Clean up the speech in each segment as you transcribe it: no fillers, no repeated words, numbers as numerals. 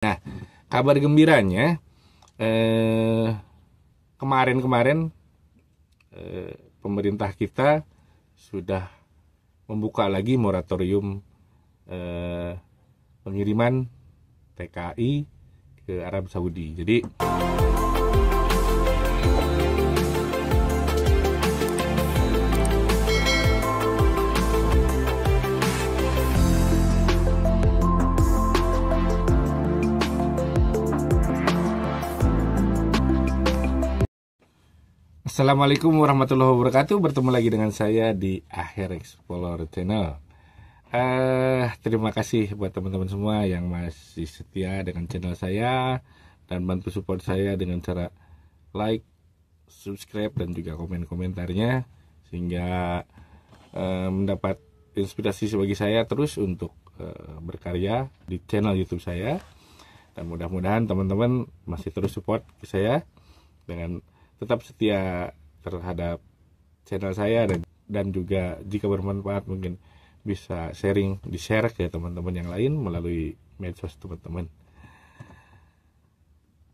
Nah, kabar gembiranya kemarin-kemarin pemerintah kita sudah membuka lagi moratorium pengiriman TKI ke Arab Saudi. Jadi Assalamualaikum warahmatullahi wabarakatuh. Bertemu lagi dengan saya di Akhir Explore Channel. Terima kasih buat teman-teman semua yang masih setia dengan channel saya dan bantu support saya dengan cara like, subscribe, dan juga komen-komentarnya, sehingga mendapat inspirasi bagi saya terus untuk berkarya di channel YouTube saya. Dan mudah-mudahan teman-teman masih terus support ke saya dengan tetap setia terhadap channel saya, dan juga jika bermanfaat mungkin bisa di-share ke teman-teman yang lain melalui medsos teman-teman.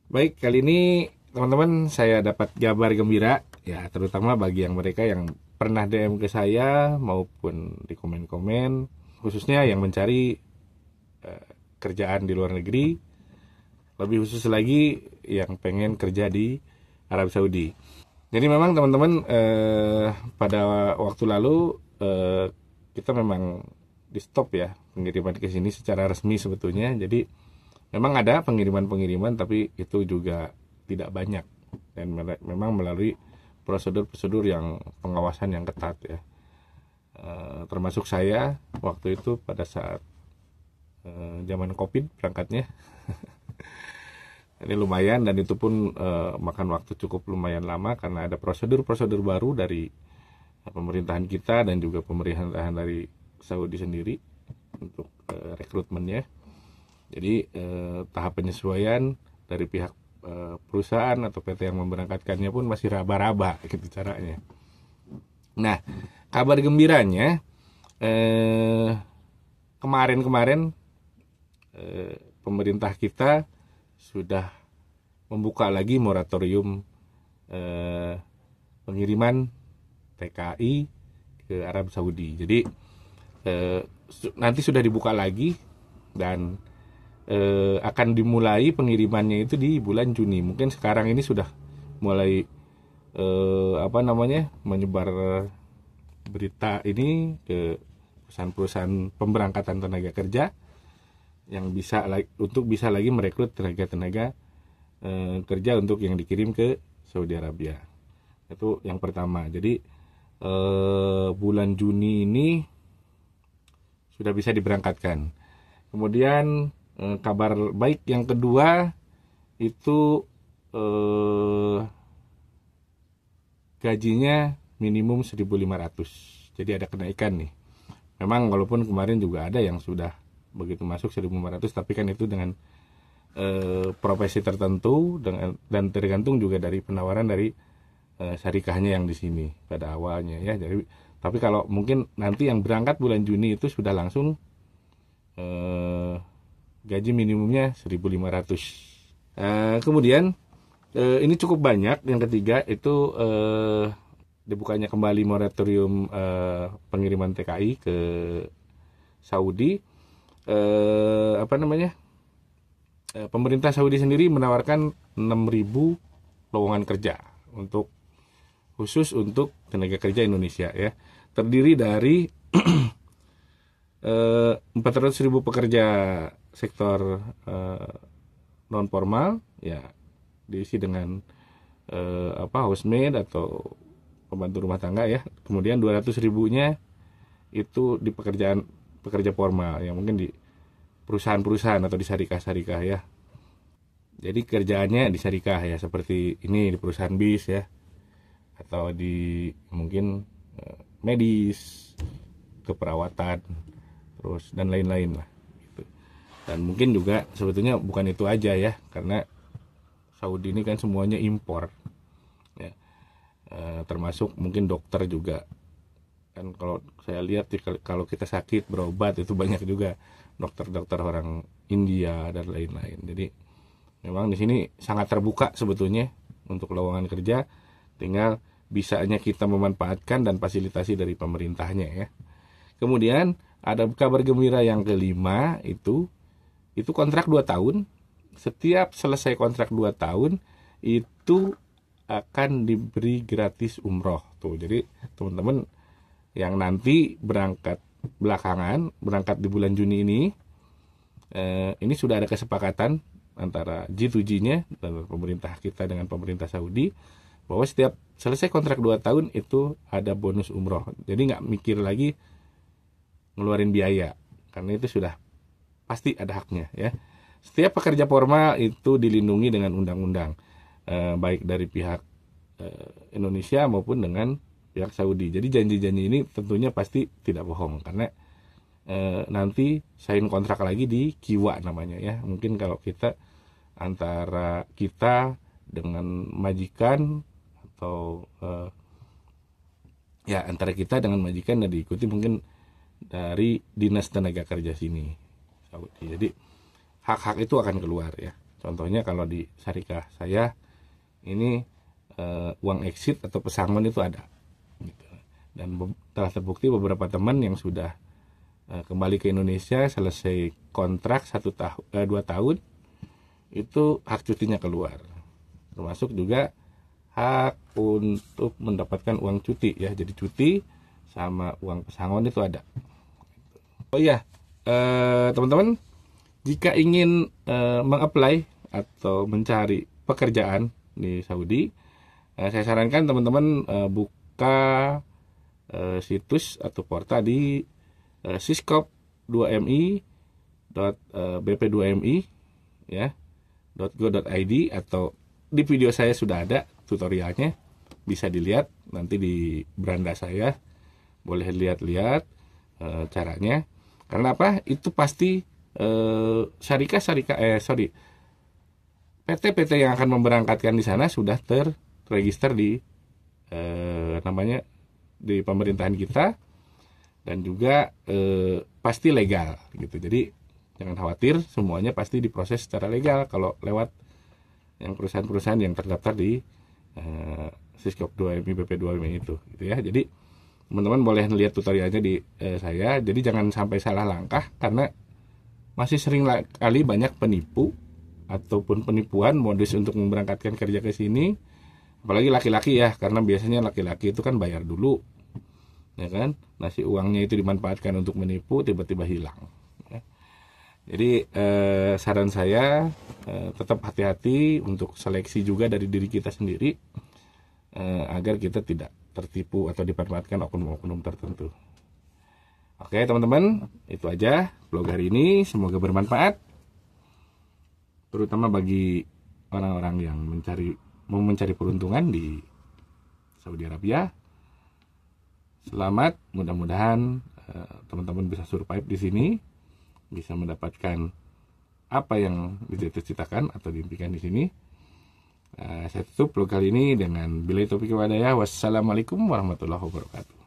Baik, kali ini teman-teman saya dapat kabar gembira ya, terutama bagi mereka yang pernah DM ke saya maupun di komen-komen, khususnya yang mencari kerjaan di luar negeri, lebih khusus lagi yang pengen kerja di Arab Saudi. Jadi memang teman-teman pada waktu lalu kita memang di stop ya pengiriman ke sini secara resmi sebetulnya. Jadi memang ada pengiriman-pengiriman, tapi itu juga tidak banyak dan memang melalui prosedur-prosedur yang pengawasan yang ketat ya. Termasuk saya waktu itu pada saat zaman Covid berangkatnya. Ini lumayan, dan itu pun makan waktu cukup lumayan lama karena ada prosedur-prosedur baru dari pemerintahan kita dan juga pemerintahan dari Saudi sendiri untuk rekrutmennya. Jadi tahap penyesuaian dari pihak perusahaan atau PT yang memberangkatkannya pun masih raba-raba gitu caranya. Nah, kabar gembiranya kemarin-kemarin pemerintah kita sudah membuka lagi moratorium pengiriman TKI ke Arab Saudi. Jadi nanti sudah dibuka lagi dan akan dimulai pengirimannya itu di bulan Juni. Mungkin sekarang ini sudah mulai menyebar berita ini ke perusahaan-perusahaan pemberangkatan tenaga kerja yang bisa lagi merekrut tenaga kerja untuk yang dikirim ke Saudi Arabia. Itu yang pertama. Jadi bulan Juni ini sudah bisa diberangkatkan. Kemudian kabar baik yang kedua itu gajinya minimum 1.500. Jadi ada kenaikan nih. Memang walaupun kemarin juga ada yang sudah begitu masuk 1.500, tapi kan itu dengan profesi tertentu dan tergantung juga dari penawaran dari syarikahnya yang di sini pada awalnya ya. Jadi tapi kalau mungkin nanti yang berangkat bulan Juni itu sudah langsung gaji minimumnya 1.500. Kemudian ini cukup banyak. Yang ketiga itu dibukanya kembali moratorium pengiriman TKI ke Saudi. Pemerintah Saudi sendiri menawarkan 6.000 lowongan kerja khusus untuk tenaga kerja Indonesia ya. Terdiri dari 400.000 pekerja sektor non formal ya, diisi dengan housemaid atau pembantu rumah tangga ya. Kemudian 200.000-nya itu di pekerja formal yang mungkin di perusahaan-perusahaan atau di syarikah-syarikah ya. Jadi kerjaannya di syarikah ya, seperti ini di perusahaan bis ya, atau di mungkin medis, keperawatan, terus dan lain-lain lah gitu. Dan mungkin juga sebetulnya bukan itu aja ya, karena Saudi ini kan semuanya impor ya. Termasuk mungkin dokter juga kan. Kalau saya lihat kalau kita sakit berobat itu banyak juga dokter-dokter orang India dan lain-lain. Jadi memang di sini sangat terbuka sebetulnya untuk lowongan kerja, tinggal bisanya kita memanfaatkan dan fasilitasi dari pemerintahnya ya. Kemudian ada kabar gembira yang kelima, itu kontrak 2 tahun. Setiap selesai kontrak 2 tahun itu akan diberi gratis umroh tuh. Jadi teman-teman yang nanti berangkat belakangan, berangkat di bulan Juni ini sudah ada kesepakatan antara G2G-nya dan pemerintah kita dengan pemerintah Saudi bahwa setiap selesai kontrak 2 tahun itu ada bonus umroh. Jadi nggak mikir lagi ngeluarin biaya, karena itu sudah pasti ada haknya ya. Setiap pekerja formal itu dilindungi dengan undang-undang, baik dari pihak Indonesia maupun dengan pihak Saudi. Jadi janji-janji ini tentunya pasti tidak bohong, karena nanti sign kontrak lagi di Kiwa namanya ya. Mungkin kalau kita antara kita dengan majikan atau antara kita dengan majikan dan diikuti mungkin dari Dinas Tenaga Kerja sini Saudi. Jadi hak-hak itu akan keluar ya. Contohnya kalau di syarikat saya ini uang exit atau pesangon itu ada gitu. Dan telah terbukti beberapa teman yang sudah kembali ke Indonesia selesai kontrak 2 tahun itu hak cutinya keluar, termasuk juga hak untuk mendapatkan uang cuti ya. Jadi cuti sama uang pesangon itu ada. Oh iya, teman-teman, jika ingin meng-apply atau mencari pekerjaan di Saudi, saya sarankan teman-teman buka situs atau portal di siskop2mi.bp2mi ya .go.id, atau di video saya sudah ada tutorialnya, bisa dilihat nanti di beranda saya, boleh lihat-lihat caranya. Karena apa? Itu pasti PT-PT yang akan memberangkatkan di sana sudah terregister di namanya di pemerintahan kita, dan juga pasti legal gitu. Jadi jangan khawatir, semuanya pasti diproses secara legal kalau lewat yang perusahaan-perusahaan yang terdaftar di Siskop 2MI BP2MI itu gitu ya. Jadi teman-teman boleh lihat tutorialnya di saya. Jadi jangan sampai salah langkah, karena masih sering kali banyak penipu ataupun penipuan modus untuk memberangkatkan kerja ke sini, apalagi laki-laki ya, karena biasanya laki-laki itu kan bayar dulu ya kan, nasi uangnya itu dimanfaatkan untuk menipu, tiba-tiba hilang ya. Jadi saran saya tetap hati-hati untuk seleksi juga dari diri kita sendiri, agar kita tidak tertipu atau dimanfaatkan oknum-oknum tertentu. Oke teman-teman, itu aja vlog hari ini, semoga bermanfaat, terutama bagi orang-orang yang mau mencari peruntungan di Saudi Arabia. Selamat, mudah-mudahan teman-teman bisa survive di sini, bisa mendapatkan apa yang dicita-citakan atau diimpikan di sini. Saya tutup vlog kali ini dengan billahi taufiq wal hidayah. Wassalamualaikum warahmatullahi wabarakatuh.